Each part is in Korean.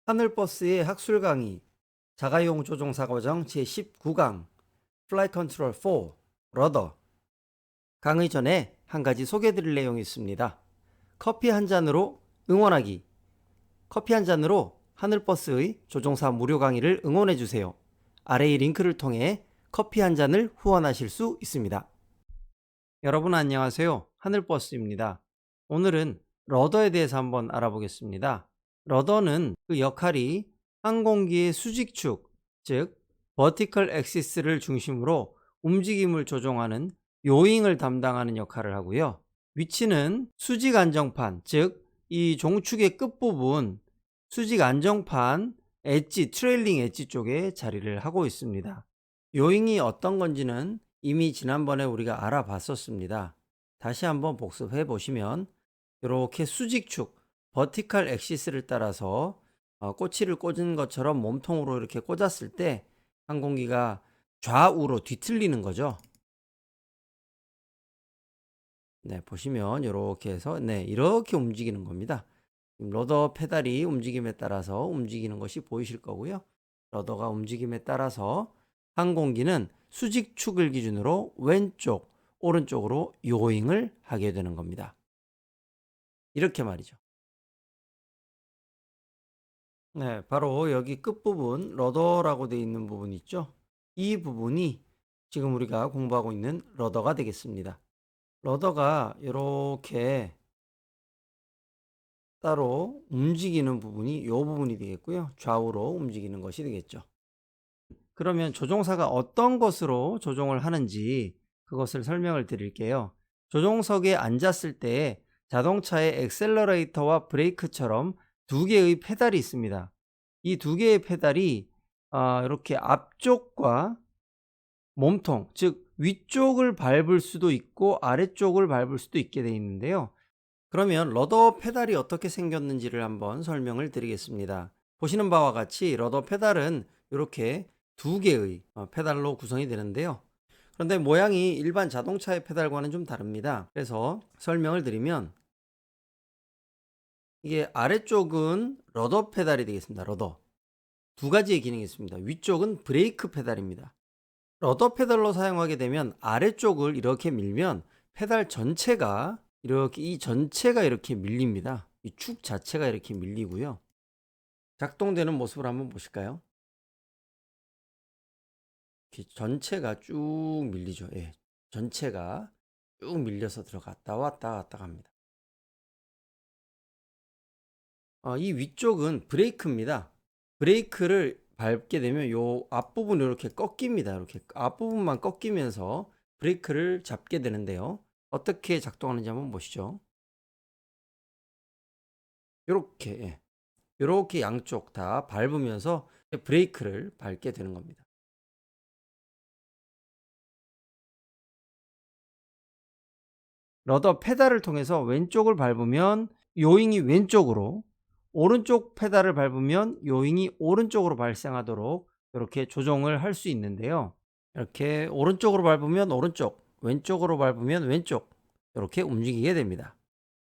하늘버스의 학술 강의 자가용 조종사 과정 제19강 Flight Control 4 러더. 강의 전에 한 가지 소개드릴 내용이 있습니다. 커피 한 잔으로 응원하기. 커피 한 잔으로 하늘버스의 조종사 무료 강의를 응원해 주세요. 아래의 링크를 통해 커피 한 잔을 후원하실 수 있습니다. 여러분 안녕하세요. 하늘버스입니다. 오늘은 러더에 대해서 한번 알아보겠습니다. 러더는 그 역할이 항공기의 수직축, 즉 버티컬 액시스를 중심으로 움직임을 조종하는 요잉을 담당하는 역할을 하고요. 위치는 수직 안정판, 즉 이 종축의 끝부분 수직 안정판 엣지, 트레일링 엣지 쪽에 자리를 하고 있습니다. 요잉이 어떤 건지는 이미 지난번에 우리가 알아봤었습니다. 다시 한번 복습해 보시면 이렇게 수직축, 버티컬 액시스를 따라서 꼬치를 꽂은 것처럼 몸통으로 이렇게 꽂았을 때 항공기가 좌우로 뒤틀리는 거죠. 네, 보시면 이렇게 해서 이렇게 움직이는 겁니다. 러더 페달이 움직임에 따라서 움직이는 것이 보이실 거고요. 러더가 움직임에 따라서 항공기는 수직축을 기준으로 왼쪽, 오른쪽으로 요잉을 하게 되는 겁니다. 이렇게 말이죠. 네, 바로 여기 끝부분 러더라고 되어 있는 부분 있죠. 이 부분이 지금 우리가 공부하고 있는 러더가 되겠습니다. 러더가 이렇게 따로 움직이는 부분이 이 부분이 되겠고요. 좌우로 움직이는 것이 되겠죠. 그러면 조종사가 어떤 것으로 조종을 하는지 그것을 설명을 드릴게요. 조종석에 앉았을 때 자동차의 액셀러레이터와 브레이크처럼 두 개의 페달이 있습니다. 이 두 개의 페달이 이렇게 앞쪽과 몸통, 즉 위쪽을 밟을 수도 있고 아래쪽을 밟을 수도 있게 되어 있는데요. 그러면 러더 페달이 어떻게 생겼는지를 한번 설명을 드리겠습니다. 보시는 바와 같이 러더 페달은 이렇게 두 개의 페달로 구성이 되는데요. 그런데 모양이 일반 자동차의 페달과는 좀 다릅니다. 그래서 설명을 드리면 이게 아래쪽은 러더 페달이 되겠습니다. 러더. 두 가지의 기능이 있습니다. 위쪽은 브레이크 페달입니다. 러더 페달로 사용하게 되면 아래쪽을 이렇게 밀면 페달 전체가 이렇게 밀립니다. 이 축 자체가 이렇게 밀리고요. 작동되는 모습을 한번 보실까요? 이렇게 전체가 쭉 밀리죠. 예. 전체가 쭉 밀려서 들어갔다 왔다 갑니다. 이 위쪽은 브레이크입니다. 브레이크를 밟게 되면 요 앞부분이 이렇게 꺾입니다. 이렇게 앞부분만 꺾이면서 브레이크를 잡게 되는데요. 어떻게 작동하는지 한번 보시죠. 이렇게 이렇게 양쪽 다 밟으면서 브레이크를 밟게 되는 겁니다. 러더 페달을 통해서 왼쪽을 밟으면 요잉이 왼쪽으로, 오른쪽 페달을 밟으면 요잉이 오른쪽으로 발생하도록 이렇게 조정을 할 수 있는데요. 이렇게 오른쪽으로 밟으면 오른쪽, 왼쪽으로 밟으면 왼쪽, 이렇게 움직이게 됩니다.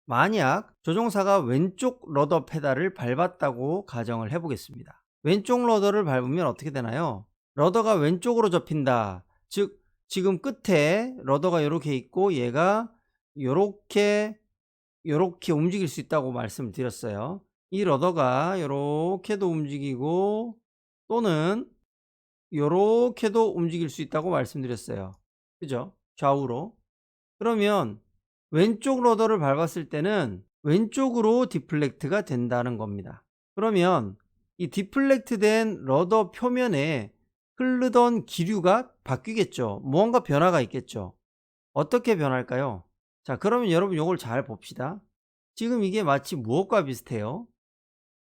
만약 조종사가 왼쪽 러더 페달을 밟았다고 가정을 해보겠습니다. 왼쪽 러더를 밟으면 어떻게 되나요? 러더가 왼쪽으로 접힌다. 즉 지금 끝에 러더가 이렇게 있고 얘가 이렇게 움직일 수 있다고 말씀을 드렸어요. 이 러더가 이렇게도 움직이고 또는 이렇게도 움직일 수 있다고 말씀드렸어요. 그죠? 좌우로. 그러면 왼쪽 러더를 밟았을 때는 왼쪽으로 디플렉트가 된다는 겁니다. 그러면 이 디플렉트 된 러더 표면에 흐르던 기류가 바뀌겠죠. 무언가 변화가 있겠죠. 어떻게 변할까요? 자, 그러면 여러분 이걸 잘 봅시다. 지금 이게 마치 무엇과 비슷해요?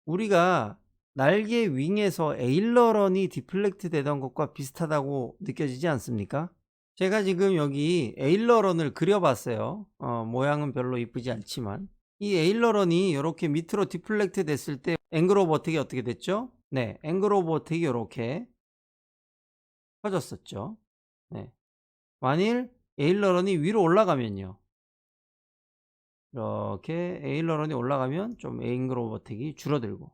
우리가 날개 윙에서 에일러런이 디플렉트 되던 것과 비슷하다고 느껴지지 않습니까? 제가 지금 여기 에일러런을 그려봤어요. 모양은 별로 이쁘지 않지만 이 에일러런이 이렇게 밑으로 디플렉트 됐을 때 앵글 오브 어택이 어떻게 됐죠? 네, 앵글 오브 어택이 이렇게 커졌었죠. 네. 만일 에일러런이 위로 올라가면요. 이렇게 에일러런이 올라가면 좀 앵글 오브 어택이 줄어들고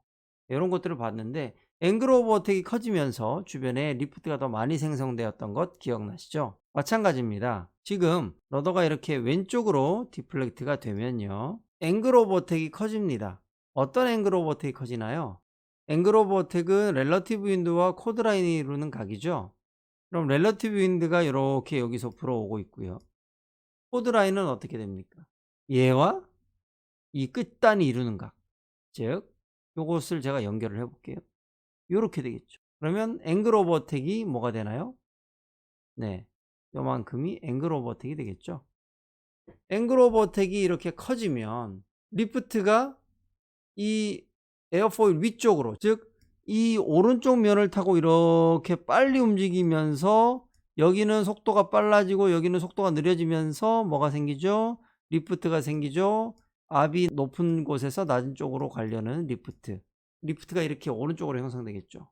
이런 것들을 봤는데, 앵글 오브 어택이 커지면서 주변에 리프트가 더 많이 생성되었던 것 기억나시죠? 마찬가지입니다. 지금 러더가 이렇게 왼쪽으로 디플렉트가 되면요, 앵글 오브 어택이 커집니다. 어떤 앵글 오브 어택이 커지나요? 앵글 오브 어택은 렐러티브 윈드와 코드라인이 이루는 각이죠. 그럼 렐러티브 윈드가 이렇게 여기서 불어오고 있고요. 코드라인은 어떻게 됩니까? 얘와 이 끝단이 이루는 각, 즉 요것을 제가 연결을 해 볼게요. 요렇게 되겠죠. 그러면 앵글 오브 어택이 뭐가 되나요? 네, 요만큼이 앵글 오브 어택이 되겠죠. 앵글 오브 어택이 이렇게 커지면 리프트가 이 에어포일 위쪽으로, 즉 이 오른쪽 면을 타고 이렇게 빨리 움직이면서 여기는 속도가 빨라지고 여기는 속도가 느려지면서 뭐가 생기죠? 리프트가 생기죠. 압이 높은 곳에서 낮은 쪽으로 가려는 리프트가 이렇게 오른쪽으로 형성되겠죠.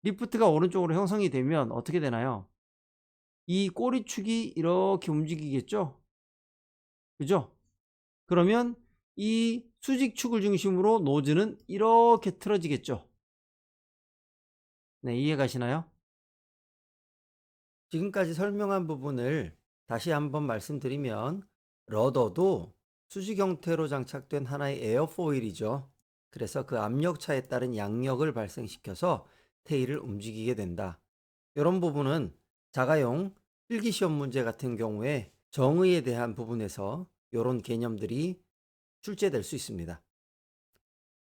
리프트가 오른쪽으로 형성이 되면 어떻게 되나요? 이 꼬리축이 이렇게 움직이겠죠. 그죠? 그러면 이 수직축을 중심으로 노즈는 이렇게 틀어지겠죠. 네, 이해가시나요? 지금까지 설명한 부분을 다시 한번 말씀드리면, 러더도 수직 형태로 장착된 하나의 에어포일이죠. 그래서 그 압력차에 따른 양력을 발생시켜서 테일을 움직이게 된다. 이런 부분은 자가용 필기시험 문제 같은 경우에 정의에 대한 부분에서 이런 개념들이 출제될 수 있습니다.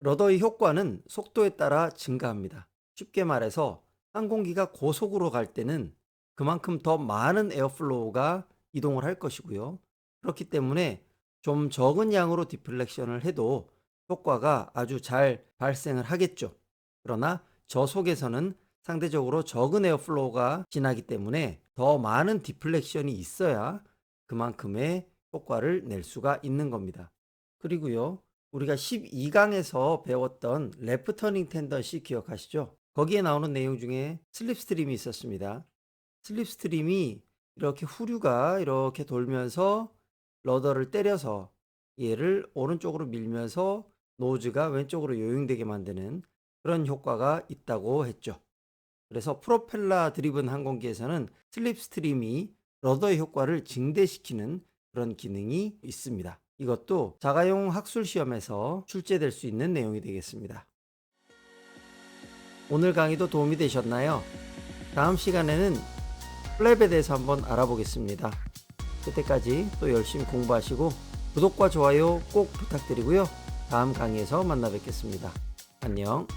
러더의 효과는 속도에 따라 증가합니다. 쉽게 말해서 항공기가 고속으로 갈 때는 그만큼 더 많은 에어플로우가 이동을 할 것이고요. 그렇기 때문에 좀 적은 양으로 디플렉션을 해도 효과가 아주 잘 발생을 하겠죠. 그러나 저속에서는 상대적으로 적은 에어플로우가 지나기 때문에 더 많은 디플렉션이 있어야 그만큼의 효과를 낼 수가 있는 겁니다. 그리고요, 우리가 12강에서 배웠던 레프트 터닝 텐던시 기억하시죠? 거기에 나오는 내용 중에 슬립스트림이 있었습니다. 슬립스트림이 이렇게 후류가 이렇게 돌면서 러더를 때려서 얘를 오른쪽으로 밀면서 노즈가 왼쪽으로 요용되게 만드는 그런 효과가 있다고 했죠. 그래서 프로펠러 드리븐 항공기에서는 슬립스트림이 러더의 효과를 증대시키는 그런 기능이 있습니다. 이것도 자가용 학술 시험에서 출제될 수 있는 내용이 되겠습니다. 오늘 강의도 도움이 되셨나요? 다음 시간에는 플랩에 대해서 한번 알아보겠습니다. 그때까지 또 열심히 공부하시고 구독과 좋아요 꼭 부탁드리고요. 다음 강의에서 만나 뵙겠습니다. 안녕.